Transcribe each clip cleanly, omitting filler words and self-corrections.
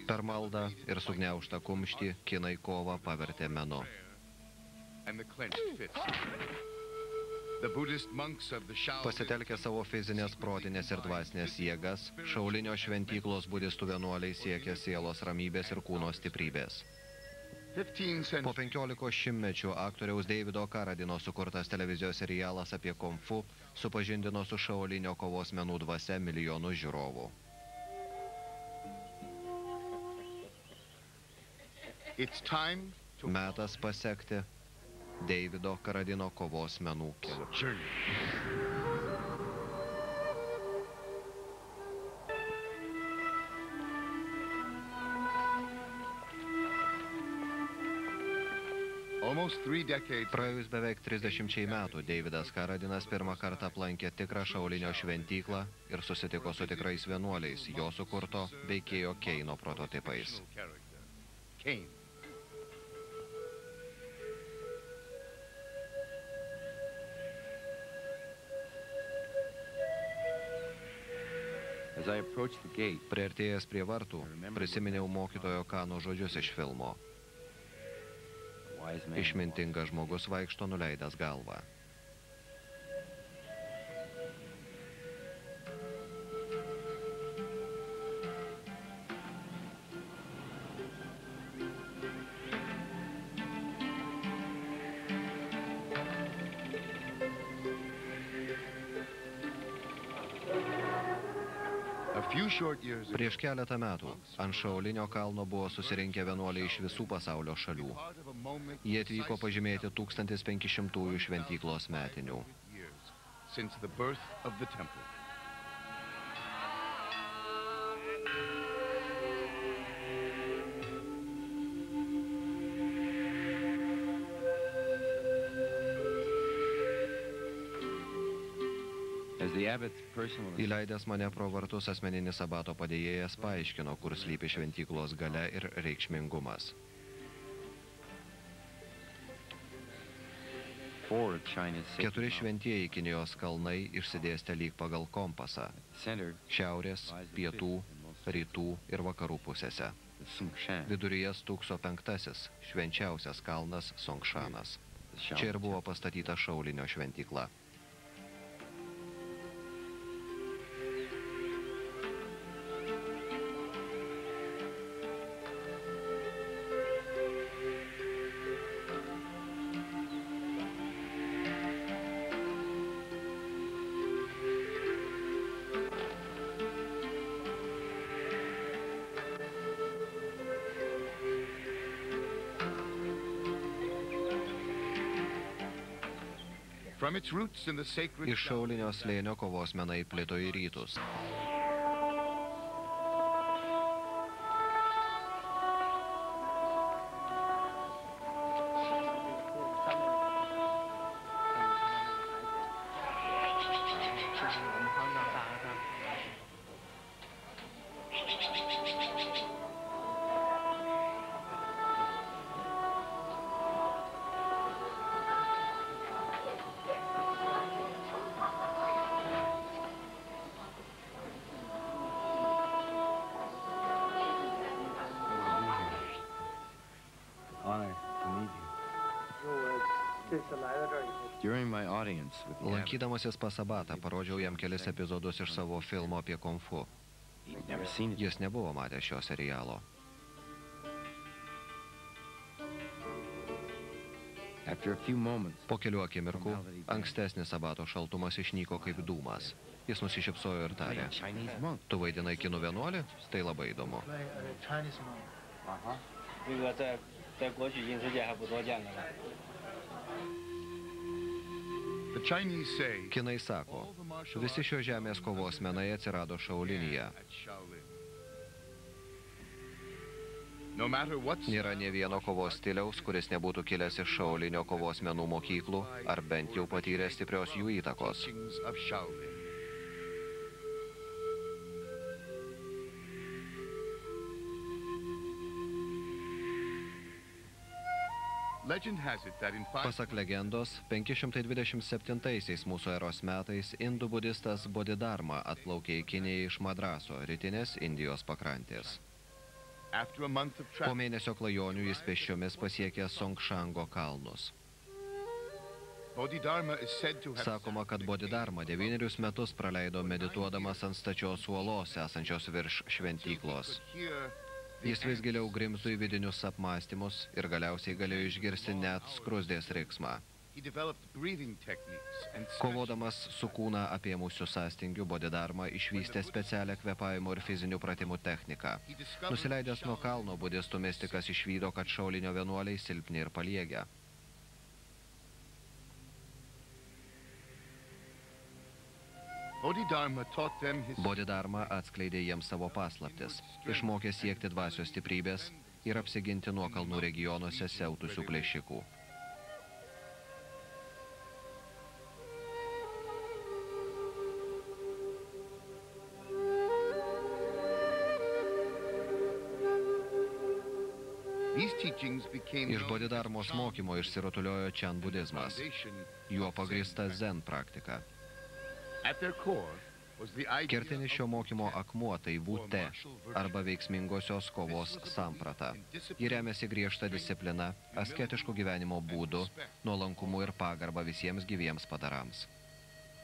Per maldą ir sugniaužtą kumštį kinai kovą pavertė menu. Pasitelkę savo fizinės, protinės ir dvasinės jėgas, Šaulinio šventyklos budistų vienuoliai siekė sielos ramybės ir kūno stiprybės. Po 15 šimtmečių aktoriaus Davido Karadino sukurtas televizijos serialas apie kung fu supažindino su Šaulinio kovos menų dvasia milijonus žiūrovų. Metas pasekti Davido Karadino kovos menų keliu. Praėjus beveik 30 metų, Davidas Karadinas pirmą kartą aplankė tikrą Šaulinio šventyklą ir susitiko su tikrais vienuoliais, jo sukurto veikėjo Keino prototipais. Priartėjęs prie vartų, prisiminiau mokytojo Kano žodžius iš filmo. Išmintingas žmogus vaikšto nuleidęs galvą. Prieš keletą metų ant Šaulinio kalno buvo susirinkę vienuoliai iš visų pasaulio šalių. Jie atvyko pažymėti 1500-ųjų šventyklos metinių. Įleidęs mane pro vartus asmeninis abato padėjėjas paaiškino, kur slypi šventyklos galia ir reikšmingumas. 4 šventieji Kinijos kalnai išsidėstė lyg pagal kompasą – šiaurės, pietų, rytų ir vakarų pusėse. Viduryje stūkso 5. švenčiausias kalnas Songshanas. Čia ir buvo pastatyta Šaulinio šventykla. Iš Šaulinio slėnio kovos menai plito į rytus. Lankydamasis pas abatą, parodžiau jam kelis epizodus iš savo filmo apie kung fu. Jis nebuvo matęs šio serialo. Po kelių akimirkų ankstesnis abato šaltumas išnyko kaip dūmas. Jis nusišypsojo ir tarė: "Tu vaidinai kinų vienuolį? Tai labai įdomu." Kinai sako, visi šio žemės kovos menai atsirado Šaulinyje. Nėra nė vieno kovos stiliaus, kuris nebūtų kilęs iš Šaulinio kovos menų mokyklų, ar bent jau patyrė stiprios jų įtakos. Pasak legendos, 527 mūsų eros metais indų budistas Bodhidharma atplaukė į Kiniją iš Madraso, rytinės Indijos pakrantės. Po mėnesio klajonių jis pėsčiomis pasiekė Songšango kalnus. Sakoma, kad Bodhidharma 9 metus praleido medituodamas ant stačios uolos esančios virš šventyklos. Jis vis giliau grimzdo į vidinius apmąstymus ir galiausiai galėjo išgirsti net skruzdės riksmą. Kovodamas su kūną apėmusiu sąstingiu, Bodhidharma išvystė specialią kvėpavimo ir fizinių pratimų techniką. Nusileidęs nuo kalno, budistų mistikas išvydo, kad šaulinio vienuoliai silpni ir paliegę. Bodhidharma atskleidė jiems savo paslaptis, išmokė siekti dvasios stiprybės ir apsiginti nuo kalnų regionuose siautusių plėšikų. Iš Bodhidharmos mokymo išsirutuliojo Chan budizmas, juo pagrįsta Zen praktika. Kertinis šio mokymo akmuo tai Wu-Te, arba veiksmingosios kovos samprata. Ji remiasi griežta disciplina, asketiškų gyvenimo būdų, nuolankumu ir pagarba visiems gyviems padarams.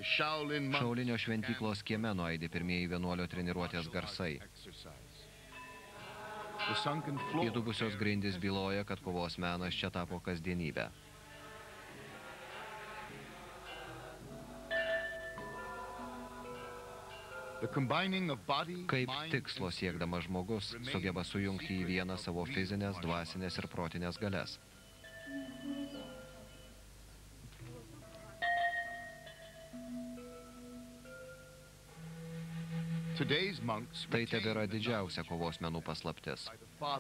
Šaulinio šventyklos kieme nuaidi pirmieji vienuolio treniruotės garsai. Įdubusios grindys byloja, kad kovos menas čia tapo kasdienybę. Kaip tikslo siekdamas žmogus sugeba sujungti į vieną savo fizinės, dvasinės ir protinės galias. Tai tebėra didžiausia kovos menų paslaptis.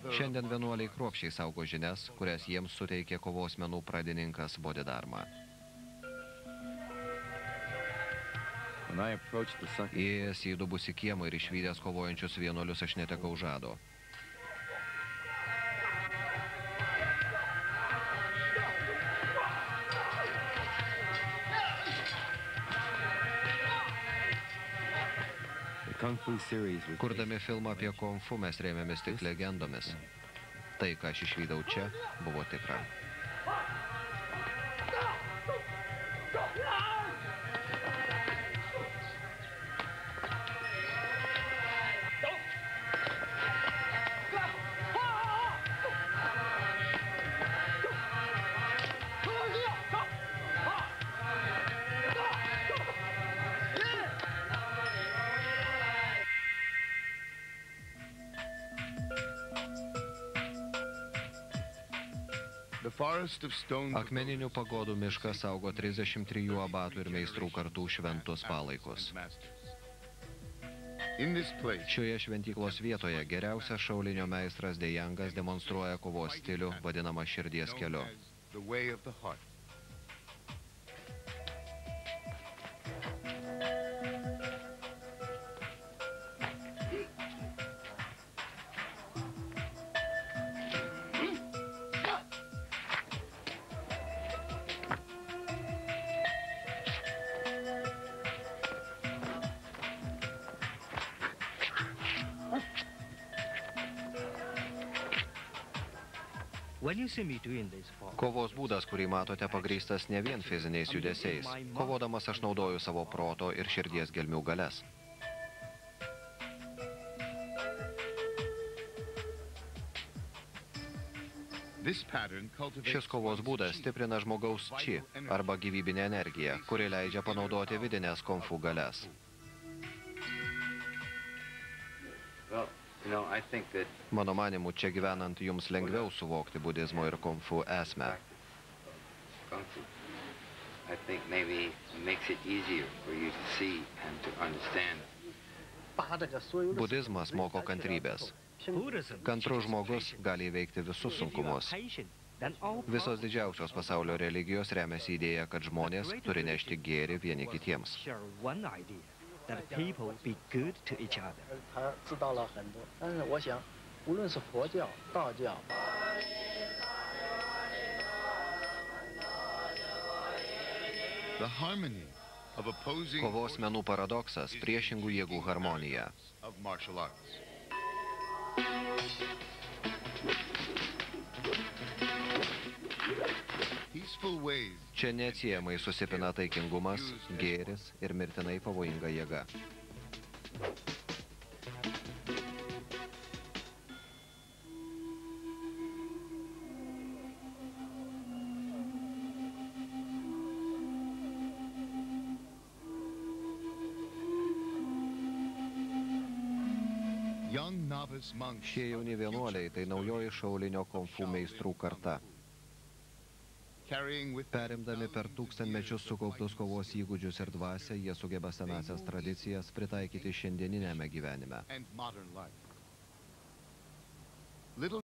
Šiandien vienuoliai kruopščiai saugo žinias, kurias jiems suteikė kovos menų pradininkas Bodhidharma. Įėjęs į įdubusį kiemą ir išvydęs kovojančius vienuolius, aš netekau žado. Kurdami filmą apie Kung Fu mes rėmėmės tik legendomis. Tai, ką aš išvydau čia, buvo tikra. Akmeninių pagodų miškas saugo 33 abatų ir meistrų kartų šventus palaikus. Šioje šventyklos vietoje geriausias šaulinio meistras Dejangas demonstruoja kovos stilių, vadinamą širdies keliu. Kovos būdas, kurį matote, pagrįstas ne vien fiziniais judesiais. Kovodamas aš naudoju savo proto ir širdies gelmių galias. Šis kovos būdas stiprina žmogaus chi, arba gyvybinę energiją, kuri leidžia panaudoti vidinės kung fu galias. Mano manimu, čia gyvenant jums lengviau suvokti budizmo ir kung fu esmę. Budizmas moko kantrybės. Kantrus žmogus gali įveikti visus sunkumus. Visos didžiausios pasaulio religijos remiasi idėja, kad žmonės turi nešti gėrį vieni kitiems. That people be good to each other. 他知道了很多，但是我想，无论是佛教、道教。 Kovos menų paradoksas, priešingų jėgų harmonija. Čia neatsiejamai susipina taikingumas, gėris ir mirtinai pavojinga jėga. Šie jauni vienuoliai tai naujoji šaulinio konfu meistrų karta. Perimdami per tūkstantmečius sukauptus kovos įgūdžius ir dvasią, jie sugeba senasias tradicijas pritaikyti šiandieninėme gyvenime.